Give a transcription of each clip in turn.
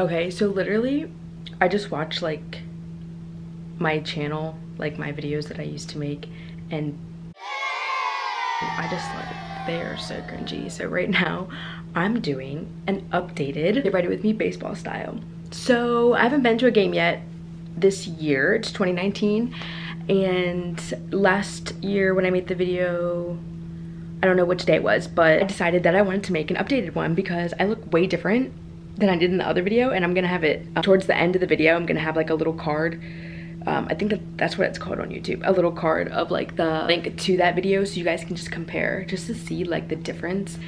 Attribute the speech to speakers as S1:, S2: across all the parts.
S1: Okay, so literally I just watched like my channel, like my videos that I used to make, and I just like, they are so cringy. So right now I'm doing an updated Get Ready With Me baseball style. So I haven't been to a game yet this year. It's 2019, and last year when I made the video, I don't know which day it was, but I decided that I wanted to make an updated one because I look way different than I did in the other video, and I'm gonna have it towards the end of the video. I'm gonna have like a little card. I think that's what it's called on YouTube, a little card of like the link to that video, so you guys can just compare, just to see like the difference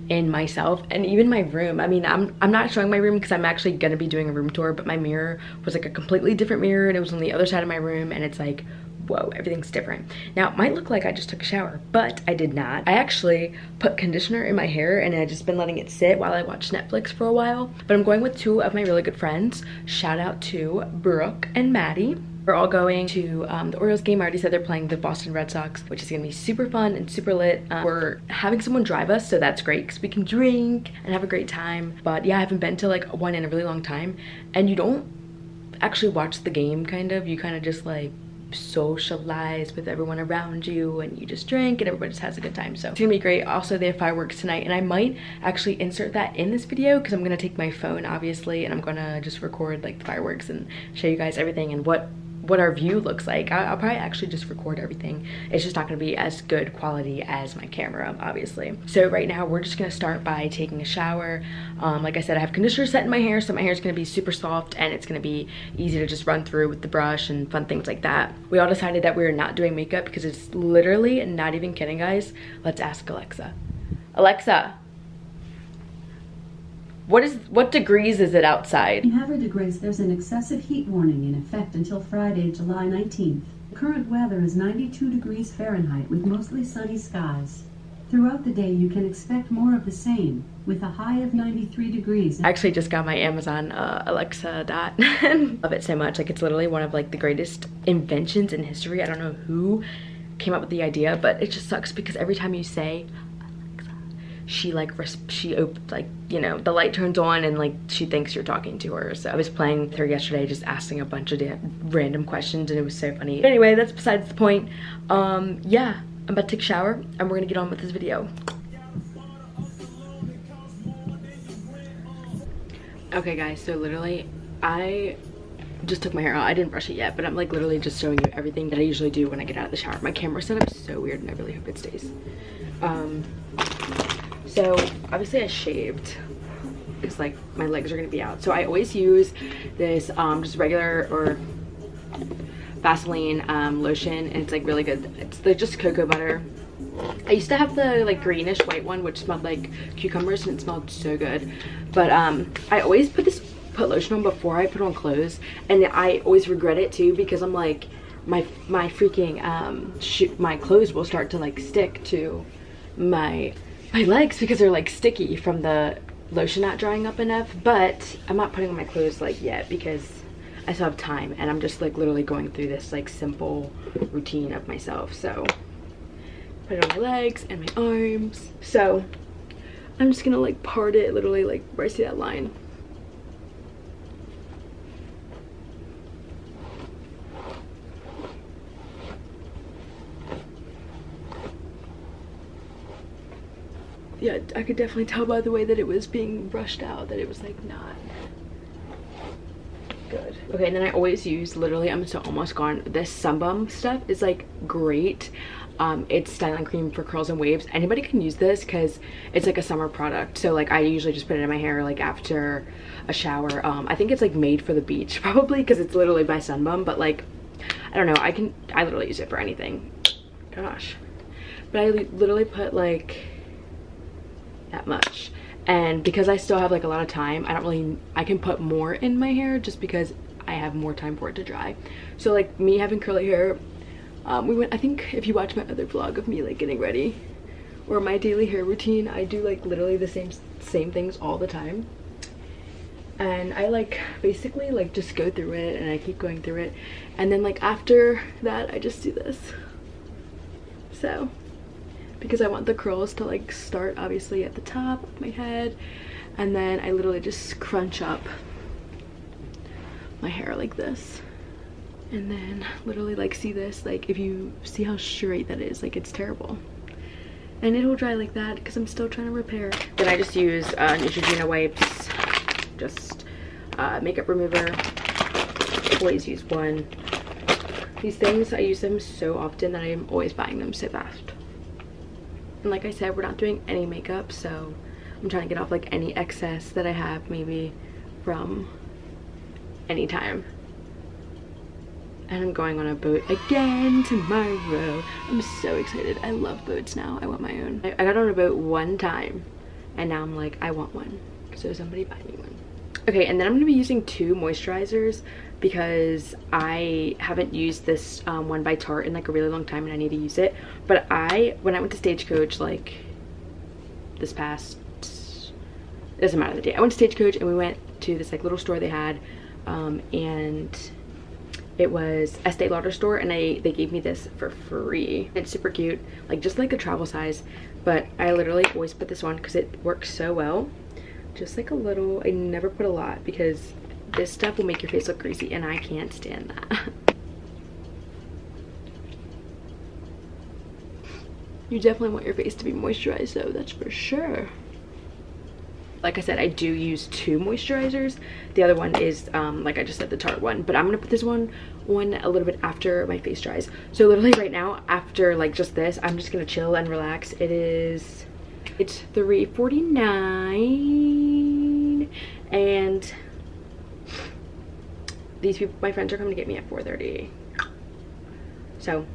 S1: in myself and even my room. I mean, I'm not showing my room because I'm actually gonna be doing a room tour, but my mirror was like a completely different mirror, and it was on the other side of my room, and it's like, whoa, everything's different. Now it might look like I just took a shower, but I did not. I actually put conditioner in my hair, and I just been letting it sit while I watched Netflix for a while. But I'm going with two of my really good friends. Shout out to Brooke and Maddie. We're all going to the Orioles game. I already said they're playing the Boston Red Sox, which is gonna be super fun and super lit. We're having someone drive us, so that's great because we can drink and have a great time. But yeah, I haven't been to like one in a really long time, and you don't actually watch the game, kind of. You kind of just like socialize with everyone around you, and you just drink and everybody just has a good time. So it's gonna be great. Also, they have fireworks tonight, and I might actually insert that in this video because I'm gonna take my phone, obviously, and I'm gonna just record like the fireworks and show you guys everything and what our view looks like. I'll probably actually just record everything. It's just not gonna be as good quality as my camera, obviously. So right now we're just gonna start by taking a shower. Like I said, I have conditioner set in my hair, so my hair is gonna be super soft, and it's gonna be easy to just run through with the brush and fun things like that. We all decided that we were not doing makeup because it's literally, not even kidding guys. Let's ask Alexa. Alexa, what degrees is it outside?
S2: In Havre degrees, there's an excessive heat warning in effect until Friday, July 19th. The current weather is 92 degrees Fahrenheit with mostly sunny skies. Throughout the day, you can expect more of the same, with a high of 93 degrees.
S1: I actually just got my Amazon Alexa dot. Love it so much. Like, it's literally one of like the greatest inventions in history. I don't know who came up with the idea, but it just sucks because every time you say she like you know, the light turns on and like she thinks you're talking to her. So I was playing with her yesterday, just asking a bunch of random questions, and it was so funny. But anyway, that's besides the point. Yeah, I'm about to take a shower and we're gonna get on with this video. Okay guys, so literally I just took my hair out. I didn't brush it yet, but I'm like literally just showing you everything that I usually do when I get out of the shower. My camera setup is so weird, and I really hope it stays. So obviously I shaved because like my legs are gonna be out. So I always use this just regular or Vaseline lotion, and it's like really good. It's like just cocoa butter. I used to have the like greenish white one, which smelled like cucumbers, and it smelled so good. But I always put lotion on before I put on clothes, and I always regret it too because I'm like my freaking my clothes will start to like stick to my legs because they're like sticky from the lotion not drying up enough. But I'm not putting on my clothes like yet because I still have time, and I'm just like literally going through this like simple routine of myself. So put it on my legs and my arms. So I'm just gonna like part it literally like where I see that line. Yeah, I could definitely tell by the way that it was being brushed out that it was like not good. Okay, and then I always use, literally, I'm so almost gone. This Sunbum stuff is like great. It's styling cream for curls and waves. Anybody can use this because it's like a summer product. So like I usually just put it in my hair like after a shower. I think it's like made for the beach probably because it's literally by Sunbum, but like I don't know, I literally use it for anything. Gosh. But I literally put like that much, and because I still have like a lot of time, I can put more in my hair just because I have more time for it to dry. So like me having curly hair, I think if you watch my other vlog of me like getting ready or my daily hair routine, I do like literally the same things all the time, and I like basically like just go through it, and I keep going through it, and then like after that I just do this. So because I want the curls to like start obviously at the top of my head, and then I literally just crunch up my hair like this. And then literally like see this, like if you see how straight that is, like it's terrible. And it'll dry like that because I'm still trying to repair. Then I just use Neutrogena wipes, just makeup remover. Always use one. These things, I use them so often that I'm always buying them so fast. And like I said, we're not doing any makeup, so I'm trying to get off like any excess that I have maybe from any time. And I'm going on a boat again tomorrow. I'm so excited. I love boats now. I want my own. I got on a boat one time and now I'm like, I want one. So somebody buy me one. Okay, and then I'm gonna be using 2 moisturizers because I haven't used this one by Tarte in like a really long time and I need to use it. But when I went to Stagecoach like this past, it doesn't matter the day. I went to Stagecoach and we went to this like little store they had and it was Estee Lauder store, and they gave me this for free. It's super cute, like just like a travel size, but I literally always put this on because it works so well. Just like a little, I never put a lot because this stuff will make your face look greasy and I can't stand that. You definitely want your face to be moisturized though, that's for sure. Like I said, I do use 2 moisturizers. The other one is, like I just said, the Tarte one. But I'm going to put this one on a little bit after my face dries. So literally right now, after like just this, I'm just going to chill and relax. It's 3:49. And these people, my friends are coming to get me at 4:30. So,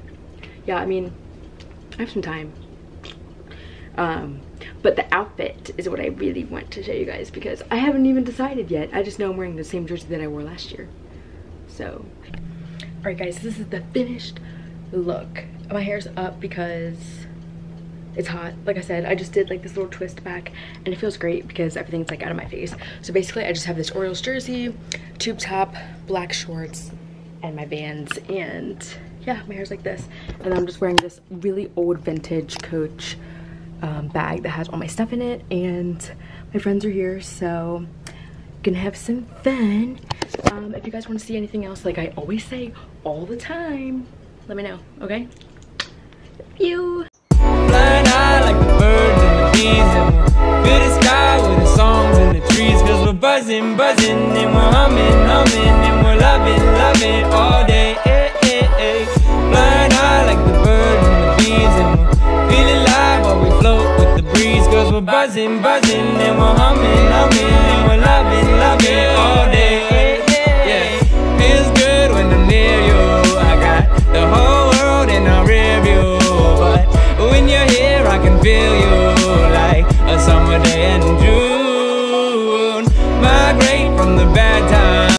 S1: yeah, I mean, I have some time. But the outfit is what I really want to show you guys because I haven't even decided yet. I just know I'm wearing the same jersey that I wore last year. So, alright guys, this is the finished look. My hair's up because it's hot. Like I said, I just did like this little twist back and it feels great because everything's like out of my face. So basically I just have this Orioles jersey, tube top, black shorts, and my Vans, and yeah, my hair's like this. And I'm just wearing this really old vintage Coach bag that has all my stuff in it, and my friends are here, so gonna have some fun. If you guys want to see anything else, like I always say all the time, let me know, okay? Love you.
S3: Flying high like the birds and the bees, and we'll fill the sky with the songs and the trees, cause we're buzzing, buzzing, and we're humming, humming, and we're loving, loving all day. Flying high like the birds and the bees, and we'll feel alive while we float with the breeze, cause we're buzzing, buzzing, and we're humming, humming, and we're loving, loving